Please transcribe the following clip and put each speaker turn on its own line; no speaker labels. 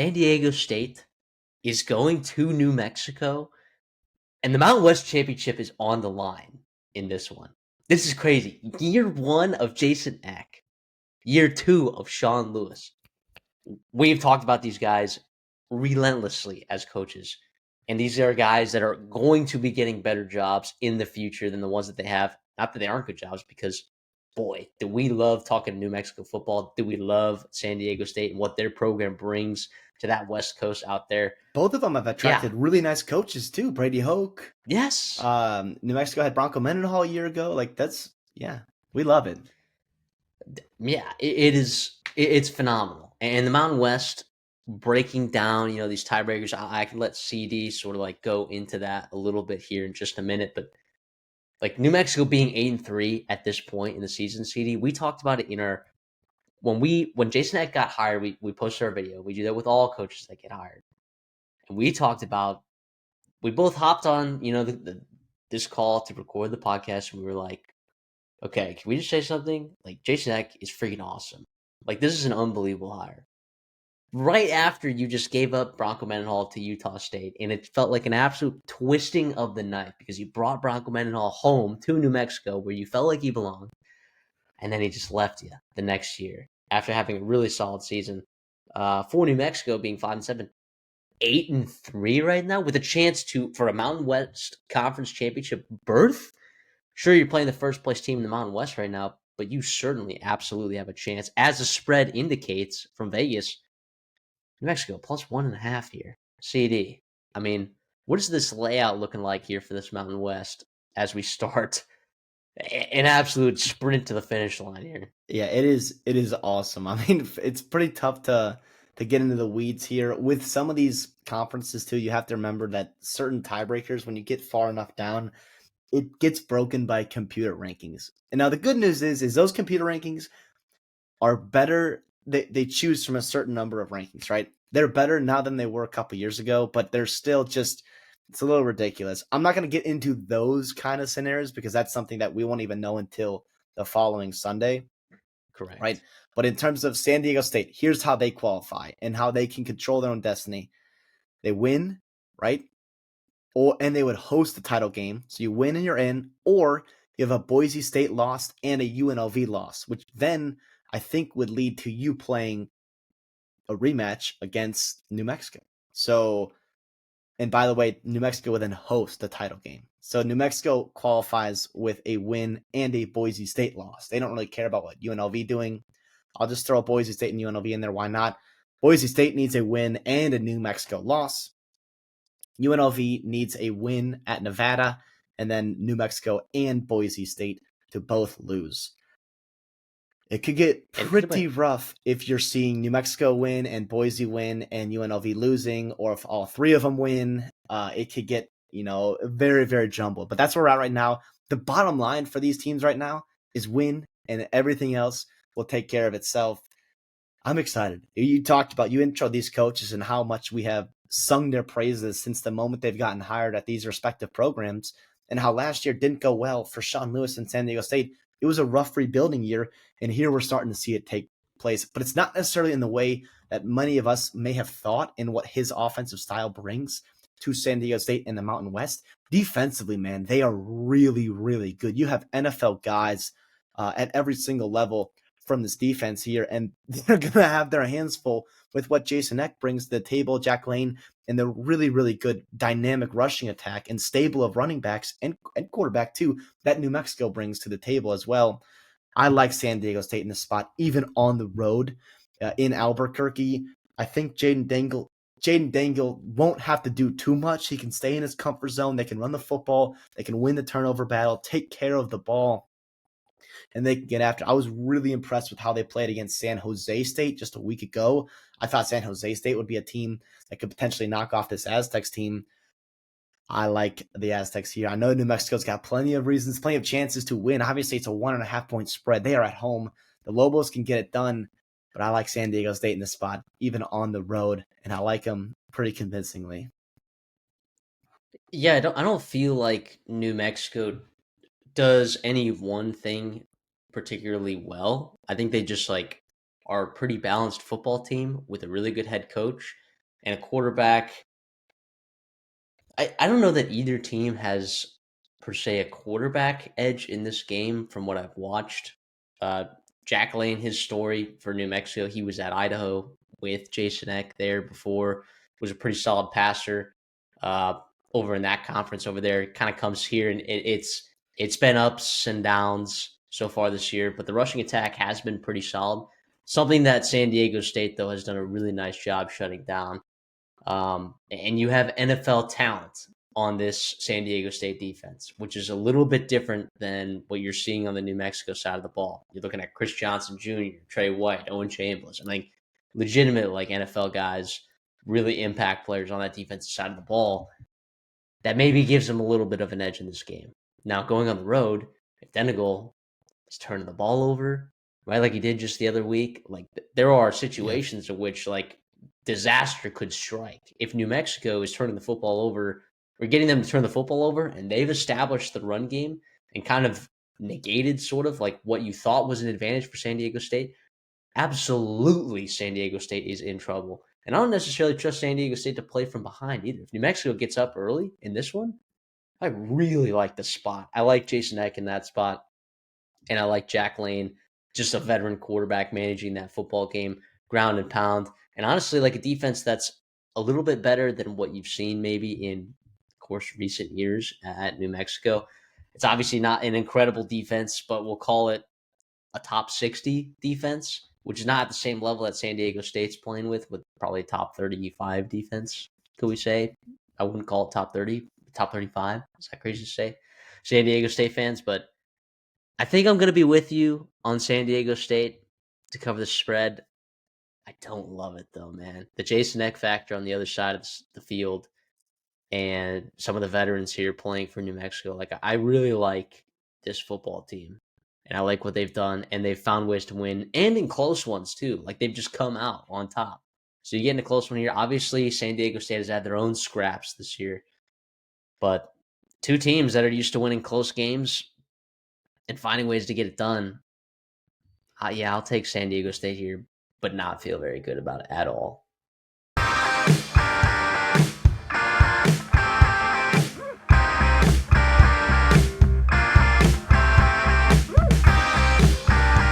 San Diego State is going to New Mexico, and the Mountain West Championship is on the line in this one. This is crazy. Year 1 of Jason Eck, year 2 of Sean Lewis. We've talked about these guys relentlessly as coaches. And these are guys that are going to be getting better jobs in the future than the ones that they have. Not that they aren't good jobs, because boy, do we love talking New Mexico football. Do we love San Diego State and what their program brings to that West Coast out there?
Both of them have attracted really nice coaches too. Brady Hoke.
Yes.
New Mexico had Bronco Mendenhall a year ago. Like we love it.
Yeah, it's phenomenal. And the Mountain West breaking down, these tiebreakers. I can let CD sort of like go into that a little bit here in just a minute, but like New Mexico being 8-3 at this point in the season, CD, we talked about it in our when Jason Eck got hired, we posted our video. We do that with all coaches that get hired. And we talked about we both hopped on, this call to record the podcast, and we were like, okay, can we just say something? Like, Jason Eck is freaking awesome. Like, this is an unbelievable hire. Right after you just gave up Bronco Mendenhall to Utah State, and it felt like an absolute twisting of the knife because you brought Bronco Mendenhall home to New Mexico where you felt like he belonged, and then he just left you the next year after having a really solid season for New Mexico, being 5-7, 8-3 right now with a chance for a Mountain West Conference Championship berth. Sure, you're playing the first place team in the Mountain West right now, but you certainly absolutely have a chance, as the spread indicates from Vegas. New Mexico plus 1.5 here. CD. I mean, what is this layout looking like here for this Mountain West as we start an absolute sprint to the finish line here?
Yeah, it is. It is awesome. I mean, it's pretty tough to get into the weeds here with some of these conferences too. You have to remember that certain tiebreakers, when you get far enough down, it gets broken by computer rankings. And now the good news is those computer rankings are better. They choose from a certain number of rankings, right? They're better now than they were a couple years ago, but they're still just, it's a little ridiculous. I'm not going to get into those kind of scenarios because that's something that we won't even know until the following Sunday.
Correct.
Right. But in terms of San Diego State, here's how they qualify and how they can control their own destiny. They win, right? And they would host the title game. So you win and you're in, or you have a Boise State loss and a UNLV loss, which then I think would lead to you playing a rematch against New Mexico. So, and by the way, New Mexico would then host the title game. So New Mexico qualifies with a win and a Boise State loss. They don't really care about what UNLV doing. I'll just throw Boise State and UNLV in there. Why not? Boise State needs a win and a New Mexico loss. UNLV needs a win at Nevada, and then New Mexico and Boise State to both lose. It could get pretty rough if you're seeing New Mexico win and Boise win and UNLV losing, or if all three of them win. It could get, very, very jumbled. But that's where we're at right now. The bottom line for these teams right now is win, and everything else will take care of itself. I'm excited. You introed these coaches and how much we have sung their praises since the moment they've gotten hired at these respective programs, and how last year didn't go well for Sean Lewis and San Diego State. It was a rough rebuilding year, and here we're starting to see it take place. But it's not necessarily in the way that many of us may have thought in what his offensive style brings to San Diego State and the Mountain West. Defensively, man, they are really, really good. You have NFL guys at every single level from this defense here, and they're going to have their hands full with what Jason Eck brings to the table, Jack Lane, and the really, really good dynamic rushing attack and stable of running backs and quarterback too that New Mexico brings to the table as well. I like San Diego State in this spot, even on the road in Albuquerque. I think Jaden Dangle won't have to do too much. He can stay in his comfort zone. They can run the football. They can win the turnover battle, take care of the ball, and they can get after. I was really impressed with how they played against San Jose State just a week ago. I thought San Jose State would be a team that could potentially knock off this Aztecs team. I like the Aztecs here. I know New Mexico's got plenty of reasons, plenty of chances to win. Obviously, it's a 1.5 point spread. They are at home. The Lobos can get it done, but I like San Diego State in this spot, even on the road, and I like them pretty convincingly.
Yeah, I don't feel like New Mexico does any one thing particularly well. I think they just are a pretty balanced football team with a really good head coach and a quarterback. I don't know that either team has per se a quarterback edge in this game from what I've watched. Uh, Jack Lane, his story for New Mexico, he was at Idaho with Jason Eck there before, was a pretty solid passer uh, over in that conference over there. Kind of comes here, and it's been ups and downs so far this year, but the rushing attack has been pretty solid. Something that San Diego State, though, has done a really nice job shutting down. And you have NFL talent on this San Diego State defense, which is a little bit different than what you're seeing on the New Mexico side of the ball. You're looking at Chris Johnson Jr., Trey White, Owen Chambliss. I mean, legitimate like NFL guys, really impact players on that defensive side of the ball. That maybe gives them a little bit of an edge in this game. Now, going on the road, if Denegal is turning the ball over, right, like he did just the other week, like there are
Yeah.
situations in which like disaster could strike if New Mexico is turning the football over or getting them to turn the football over, and they've established the run game and kind of negated sort of like what you thought was an advantage for San Diego State. Absolutely, San Diego State is in trouble. And I don't necessarily trust San Diego State to play from behind either. If New Mexico gets up early in this one, I really like the spot. I like Jason Eck in that spot, and I like Jack Lane, just a veteran quarterback managing that football game, ground and pound. And honestly, like a defense that's a little bit better than what you've seen maybe in, of course, recent years at New Mexico. It's obviously not an incredible defense, but we'll call it a top 60 defense, which is not at the same level that San Diego State's playing with probably top 35 defense, could we say? I wouldn't call it top 30, top 35. Is that crazy to say? San Diego State fans, but I think I'm going to be with you on San Diego State to cover the spread. I don't love it though, man. The Jason Eck factor on the other side of the field and some of the veterans here playing for New Mexico. Like I really like this football team, and I like what they've done, and they've found ways to win, and in close ones too. Like they've just come out on top. So you get in a close one here. Obviously, San Diego State has had their own scraps this year, but two teams that are used to winning close games and finding ways to get it done. Yeah, I'll take San Diego State here, but not feel very good about it at all.